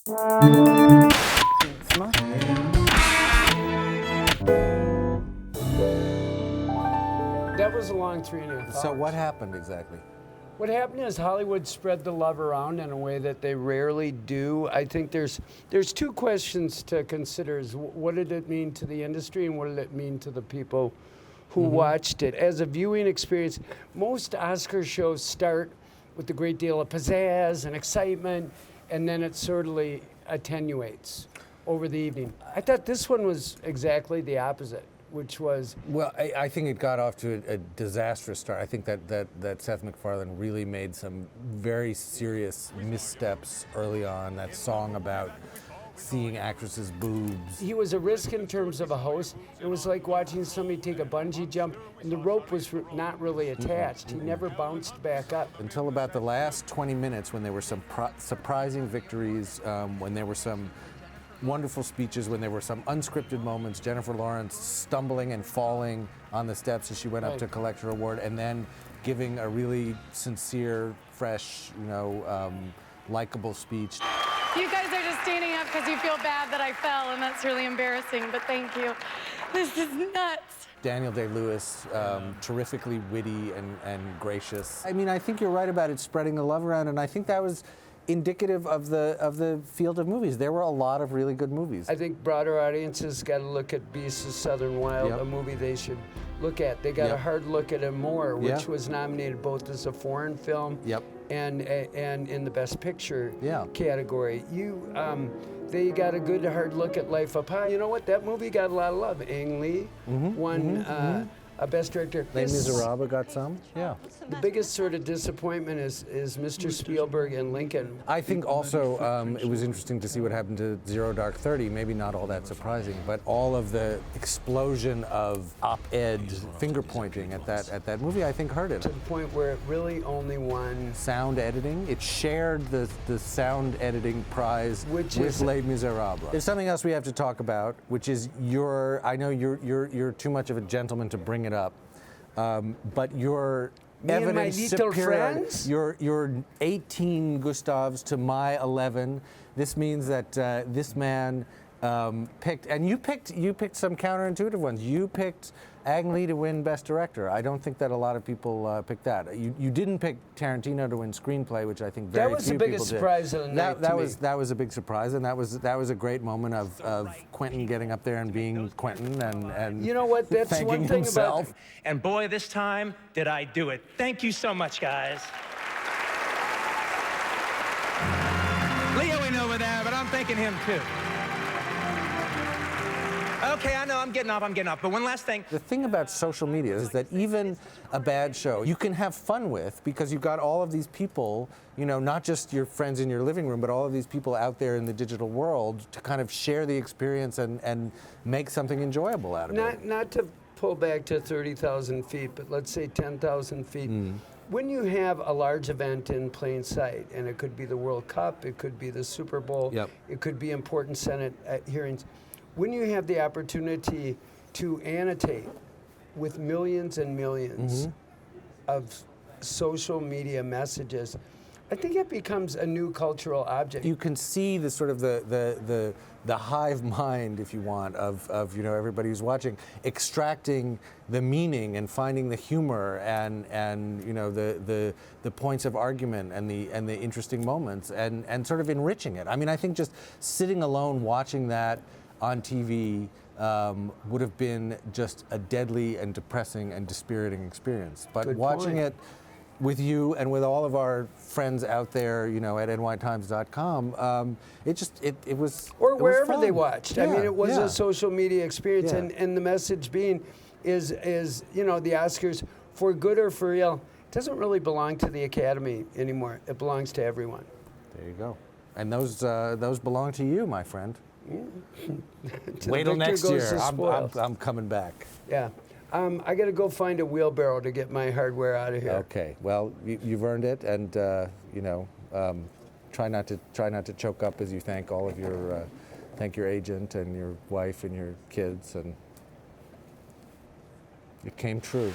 That was a long 3.5 hours. So what happened exactly? What happened is Hollywood spread the love around in a way that they rarely do. I think there's two questions to consider: is what did it mean to the industry, and what did it mean to the people who watched it? As a viewing experience, most Oscar shows start with a great deal of pizzazz and excitement, and then it sort of attenuates over the evening. I thought this one was exactly the opposite, which was... Well, I think it got off to a disastrous start. I think that Seth MacFarlane really made some very serious missteps early on. That song about seeing actresses' boobs. He was a risk in terms of a host. It was like watching somebody take a bungee jump, and the rope was not really attached. He never bounced back up. Until about the last 20 minutes, when there were some surprising victories, when there were some wonderful speeches, when there were some unscripted moments, Jennifer Lawrence stumbling and falling on the steps as she went up to collect her award, and then giving a really sincere, fresh, likable speech. You guys are just standing up because you feel bad that I fell, and that's really embarrassing, but thank you. This is nuts. Daniel Day-Lewis, terrifically witty and gracious. I mean, I think you're right about it spreading the love around, and I think that was indicative of the field of movies. There were a lot of really good movies. I think broader audiences got to look at Beasts of Southern Wild, a movie they should look at. They got a hard look at Amour, which was nominated both as a foreign film and in the Best Picture category. They got a good hard look at Life of Pi. You know what? That movie got a lot of love. Ang Lee won a Best Director. Les Miserables got some. Yeah. The biggest sort of disappointment is Mr. Spielberg and Lincoln. I think also it was interesting to see what happened to Zero Dark 30. Maybe not all that surprising, but all of the explosion of op-ed finger pointing at that movie, I think, hurt it. To the point where it really only won sound editing. It shared the sound editing prize with Les Miserables. There's something else we have to talk about, which is I know you're too much of a gentleman to bring it up, but your evidence superior. Your 18 Gustavs to my 11. This means that this man picked, and you picked some counterintuitive ones. You picked Ang Lee to win Best Director. I don't think that a lot of people picked that. You didn't pick Tarantino to win Screenplay, which I think very few people did. That was the biggest surprise of the night to me. That was a big surprise, and that was a great moment of Quentin getting up there and being Quentin and you know what? That's thanking one thing himself. about. And boy, this time did I do it. Thank you so much, guys. Leo ain't over there, but I'm thanking him too. Okay, I know, I'm getting off, but one last thing. The thing about social media is that even a bad show you can have fun with because you've got all of these people, not just your friends in your living room, but all of these people out there in the digital world to kind of share the experience and make something enjoyable out of it. Not to pull back to 30,000 feet, but let's say 10,000 feet. When you have a large event in plain sight, and it could be the World Cup, it could be the Super Bowl, it could be important Senate hearings, when you have the opportunity to annotate with millions and millions of social media messages, I think it becomes a new cultural object. You can see the sort of the hive mind, if you want, of everybody who's watching, extracting the meaning and finding the humor and the points of argument and the interesting moments and sort of enriching it. I mean, I think just sitting alone watching that on TV would have been just a deadly and depressing and dispiriting experience. But watching it with you and with all of our friends out there, at nytimes.com, it was or wherever fun. They watched. Yeah, I mean, it was a social media experience, and the message being is the Oscars, for good or for ill, doesn't really belong to the Academy anymore. It belongs to everyone. There you go. And those belong to you, my friend. Wait till next year. I'm coming back. Yeah. I got to go find a wheelbarrow to get my hardware out of here. Okay. Well, you've earned it, and try not to choke up as you thank all of your thank your agent and your wife and your kids, and it came true.